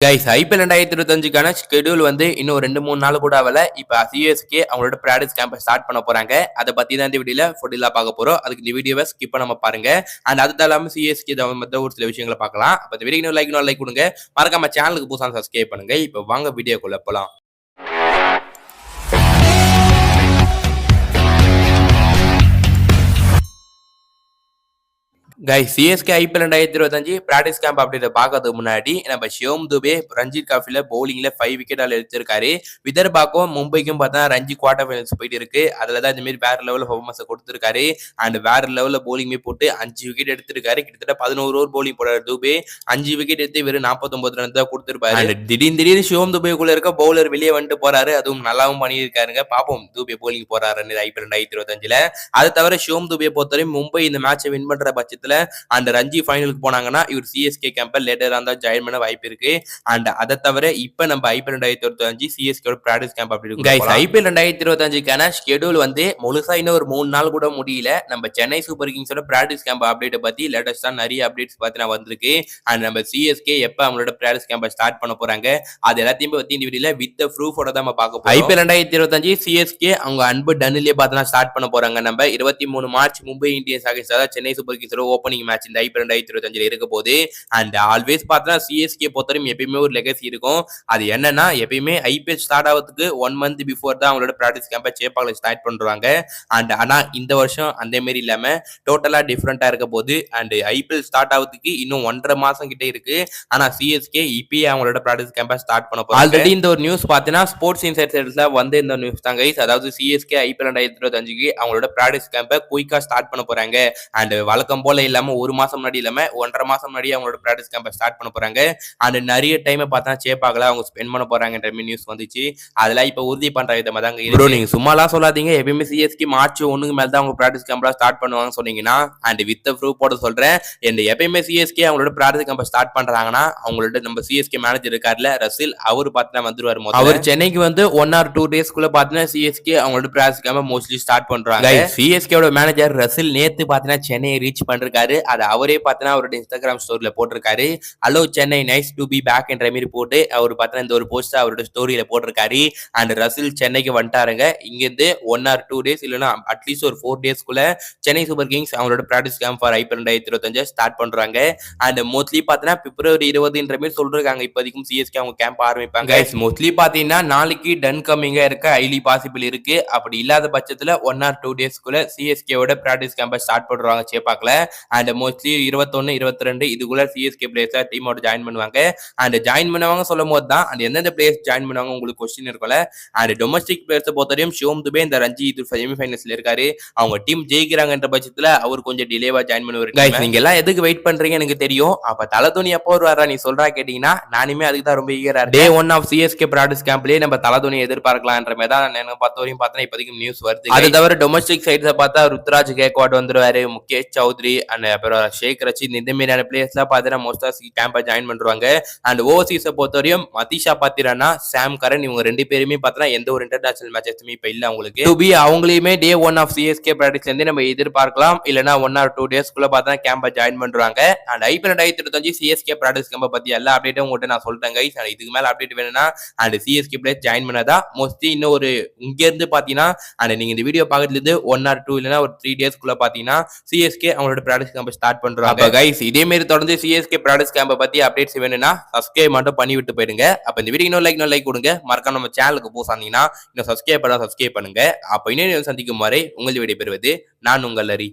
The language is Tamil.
கைஸ் ஐபிஎல் 2025க்கான ஷெட்யூல் வந்து இன்னும் 2-3 நாள் கூட ஆகல. இப்ப சிஎஸ்கே அவங்களோட பிராக்டிஸ் கேம்பை ஸ்டார்ட் பண்ண போறாங்க. அதை பத்தி தான் இந்த வீடியோல ஃபுல்லா பார்க்க போறோம். அதுக்கு இந்த வீடியோவை ஸ்கிப் பண்ணாம பாருங்க. அண்ட் அது இல்லாம சிஎஸ்கே மத்த ஒரு சில விஷயங்களை பார்க்கலாம். அப்ப இந்த வீடியோ லைக் கொடுங்க. மறக்காம சேனலுக்கு புதுசா சப்ஸ்கிரைப் பண்ணுங்க. இப்ப வாங்க வீடியோக்குள்ள போலாம். Guys CSK IPL 2025 practice camp அப்படின்றத பார்க்கறதுக்கு முன்னாடி நம்ம ஷியோம் துபே ரஞ்சி டிராஃபில பவுலிங்ல 5 விக்கெட் எடுத்திருக்காரு. விதர்பாக்கும் மும்பைக்கும் பார்த்தா ரஞ்சி குவார்டர் ஃபைனல்ஸ் போயிட்டு இருக்கு. அதுல தான் இந்த மாதிரி வேற லெவல் பர்ஃபார்மன்ஸ் கொடுத்திருக்காரு. அண்ட் வேற லெவல்ல பவுலிங் போட்டு 5 விக்கெட் எடுத்திருக்காரு. கிட்டத்தட்ட 11 ஓவர் பவுலிங் போடுற துபே 5 விக்கெட் எடுத்து வெறும் 49 ரன் தான் கொடுத்திருப்பாரு. திடீர்னு ஷியோம் துபேக்குள்ள இருக்க பவுலர் வெளியே வந்துட்டு போறாரு. அதுவும் நல்லாவும் பண்ணியிருக்காருங்க. பாப்போம் துபே பவுலிங் போறாரு ஐபிஎல் 2025ல. அது தவிர ஷியோம் துபே பொறுத்தவரை மும்பை இந்த மேட்சை வின் பண்ற பட்சத்துல அண்ட் ரஞ்சி ஃபைனலுக்கு போனாங்கன்னா இவர் சிஎஸ்கே கேம்பை லேட்டரா இருந்தா ஜாயின் பண்ண வாய்ப்பு இருக்கு. அண்ட் அதை தவிர இப்ப நம்ம ஐபிஎல் 2025 சிஎஸ்கே பிராக்டிஸ் கேம்ப் அப்படி இருக்கு. ஐபிஎல் 2025க்கான ஷெட்யூல் வந்து முழுசா இன்னும் ஒரு 3 நாள் கூட முடியல. நம்ம சென்னை சூப்பர் கிங்ஸோட பிராக்டிஸ் கேம்ப் அப்டேட் பத்தி லேட்டஸ்டா நிறைய அப்டேட்ஸ் பார்த்தீங்கன்னா வந்திருக்கு. அண்ட் நம்ம சிஎஸ்கே எப்ப அவங்களோட பிராக்டிஸ் கேம்பை ஸ்டார்ட் பண்ண போறாங்க அது எல்லாத்தையும் பத்தி இந்த வீடியோல வித் ப்ரூஃபோட தான் நம்ம பார்க்க போறோம். ஐபிஎல் 2025 சிஎஸ்கே அவங்க அன்பு டன்னிலே பார்த்தா ஸ்டார்ட் பண்ண போறாங்க. நம்ம 23 March Mumbai Indians against Chennai super கிங்ஸோட ஓப்பனிங் மேட்ச் இந்த ஐபிஎல் 2025 இருக்க போது. அண்ட் ஆல்வேஸ் பார்த்தா சிஎஸ்கே பொறுத்தவரைக்கும் எப்பயுமே ஒரு லெகசி இருக்கும். அது என்னன்னா எப்பயுமே ஐபிஎல் ஸ்டார்ட் ஆகிறதுக்கு 1 மந்த் பிஃபோர் தான் அவங்களோட பிராக்டிஸ் கேம்பை சேப்பாக்ல ஸ்டார்ட் பண்றாங்க. அண்ட் ஆனா இந்த வருஷம் அந்த மாதிரி இல்லாம டோட்டலா டிஃபரெண்டா இருக்க போது. அண்ட் ஐபிஎல் ஸ்டார்ட் ஆகிறதுக்கு இன்னும் 1.5 மாசம் கிட்ட இருக்கு. ஆனா சிஎஸ்கே இப்பயே அவங்களோட பிராக்டிஸ் கேம்பை ஸ்டார்ட் பண்ண போறாங்க. ஆல்ரெடி இந்த ஒரு நியூஸ் பார்த்தீங்கன்னா ஸ்போர்ட்ஸ் இன்சைட்ஸ்ல வந்து இந்த நியூஸ் தான் கைஸ். அதாவது சிஎஸ்கே ஐபிஎல் 2025க்கு அவங்களோட பிராக்டிஸ் கேம்பை குயிக்கா ஸ்டார்ட் பண்ண போறாங்க. அண்ட் வழக்கம் போல இல்லாம ஒரு மாசம் முன்னாடி இல்லாம 1.5 மாசம் முன்னாடி அவங்களோட பிராக்டிஸ் கேம்பை ஸ்டார்ட் பண்ண போறாங்க. அண்ட் நிறைய டைம் பார்த்தா சேப்பாகல அவங்க ஸ்பெண்ட் பண்ண போறாங்கன்ற நியூஸ் வந்துச்சு. அதெல்லாம் இப்ப உறுதி பண்ற விதமா தாங்க இருக்கு. நீங்க சும்மாலாம் சொல்லாதீங்க. எப்பயுமே சிஎஸ்கே மார்ச் 1க்கு மேல தான் அவங்க பிராக்டிஸ் கேம்ப்ல ஸ்டார்ட் பண்ணுவாங்க சொன்னீங்கன்னா அண்ட் வித் ப்ரூஃப் போட சொல்றேன். எப்பயுமே சிஎஸ்கே அவங்களோட பிராக்டிஸ் கேம்பை ஸ்டார்ட் பண்றாங்கன்னா அவங்களோட நம்ம சிஎஸ்கே மேனேஜர் இருக்காருல ரசில் அவர் பார்த்தா வந்துருவாரு. அவர் சென்னைக்கு வந்து 1 or 2 டேஸ்க்குள்ள பார்த்தீங்கன்னா சிஎஸ்கே அவங்களோட பிராக்டிஸ் கேம்பை மோஸ்ட்லி ஸ்டார்ட் பண்றாங்க. சிஎஸ்கேவோட மேனேஜர் ரசில் நேத்து பார்த்தீங்கன்னா சென்னையை ரீச் பண்ணிருக்காரு. அது அவரே பார்த்தீங்கன்னா அவரோட இன்ஸ்டாகிராம் ஸ்டோரியில போட்டிருக்காரு. Hello Chennai nice to be back என்ற மாதிரி போட்டு அவர் பார்த்தீங்கன்னா இந்த ஒரு போஸ்ட் அவரோட ஸ்டோரியில போட்டிருக்காரு. அண்ட் ரசில் சென்னைக்கு வந்துட்டாருங்க. இங்கிருந்து 1 or 2 டேஸ் இல்லைன்னா அட்லீஸ்ட் ஒரு 4 டேஸ்க்குள்ள சென்னை சூப்பர் கிங்ஸ் அவங்களோட practice camp for IPL 2025 start பண்றாங்க. அண்ட் மோஸ்ட்லி பார்த்தீங்கன்னா பிப்ரவரி 20ன்ற மாதிரி சொல்றாங்க. இப்போதைக்கும் சிஎஸ்கே அவங்க கேம்ப் ஆரம்பிப்பாங்க. மோஸ்ட்லி பார்த்தீங்கன்னா நாளைக்கு டன் கம்மிங்கா இருக்க ஹைலி பாசிபிள் இருக்கு. அப்படி இல்லாத பட்சத்துல 1 or 2 டேஸ்க்குள்ள சிஎஸ்கேவோட பிராக்டிஸ் கேம்பை ஸ்டார்ட் பண்றாங்க சேப்பாக்ல. அண்ட் மோஸ்ட்லி 21, 22 இதுக்குள்ள சிஎஸ்கே பிளேயர்ஸ் டீமோட ஜாயின் பண்ணுவாங்க. அண்ட் ஜாயின் பண்ணுவாங்க சொல்லும் போது தான் அந்த எந்தெந்த பிளேயர்ஸ் ஜாயின் பண்ணுவாங்க உங்களுக்கு கொஸ்டின் இருக்கும்ல. அண்ட் டொமஸ்டிக் பிளேயர்ஸ் பொறுத்தவரையும் ஷியோம் துபே இந்த ரஞ்சி செமிஃபைனல்ஸ்ல இருக்காரு. அவங்க டீம் ஜெயிக்கிறாங்கன்ற பட்சத்துல அவர் கொஞ்சம் டிலேவா ஜாயின் பண்ணுவாரு. நீங்க எல்லாம் எதுக்கு வெயிட் பண்றீங்க எனக்கு தெரியும். அப்ப தலதோனி எப்போ வருவாரா நீ சொல்றா கேட்டீங்கன்னா நானுமே அதுக்கு தான் ரொம்ப ஈகரா டே 1 ஆஃப் சிஎஸ்கே பிராக்டிஸ் கேம்ப்லயே நம்ம தலதோனி எதிர்பார்க்கலாம்ன்ற மாதிரி தான் எனக்கு பார்த்த வரையும் பார்த்தா இப்போதைக்கு நியூஸ் வருது. அது தவிர டொமஸ்டிக் சைட்ஸை பார்த்தா ருத்ராஜ் கேக்வாட் வந்துருவாரு, முகேஷ் சௌத்ரி அண்ட் அப்புறம் ஷேக் ரஷீத் இந்த மாதிரியான பிளேயர்ஸ்லாம் பார்த்தீங்கன்னா மோஸ்டா கேம்பை ஜாயின் பண்றாங்க. அண்ட் ஓவர்சீஸை பொறுத்தவரையும் மதிஷா பாத்திரானா, சாம் கரன் இவங்க 2 பேருமே பார்த்தீங்கன்னா எந்த ஒரு இன்டர்நேஷனல் மேட்சஸுமே இப்ப இல்ல அவங்களுக்கு. டு பி அவங்களையுமே டே 1 ஆஃப் சிஎஸ்கே பிராக்டிஸ்ல இருந்து நம்ம எதிர்பார்க்கலாம். இல்லைன்னா 1 or 2 டேஸ்க்குள்ள பார்த்தா கேம்பை ஜாயின் பண்றாங்க. அண்ட் ஐபிஎல் 2025 சிஎஸ்கே பிராக்டிஸ் கேம்பை பத்தி எல்லா அப்டேட்டும் உங்கள்கிட்ட நான் சொல்லிட்டேன் கைஸ். இதுக்கு மேல அப்டேட் வேணும்னா அண்ட் சிஎஸ்கே பிளேயர் ஜாயின் பண்ணதா மோஸ்ட்லி இன்னும் ஒரு இங்க இருந்து பாத்தீங்கன்னா அண்ட் நீங்க இந்த வீடியோ பார்க்கறது 1 or 2 இல்லைன்னா ஒரு 3 டேஸ்க்குள்ள பாத்தீங்கன்னா சிஎஸ்கே அவங்களோட பிராக்டிஸ் கேம்பை ஸ்டார்ட் பண்றாங்க கைஸ். இதே மாதிரி தொடர்ந்து சிஎஸ்கே பிராக்டிஸ் கேம்பை பத்தி அப்டேட்ஸ் வேணும்னா சப்ஸ்கிரைப் மட்டும் பண்ணி விட்டு போயிடுங்க. அப்ப இந்த வீடியோ இன்னும் லைக் கொடுங்க. மறக்காம நம்ம சேனலுக்கு போசாந்தீங்கன்னா இன்னும் சப்ஸ்கிரைப் பண்ணுங்க. அப்ப இன்னும் சந்திக்கும் வரை உங்கள் விடைபெறுவது நான் உங்கள் ஹரி.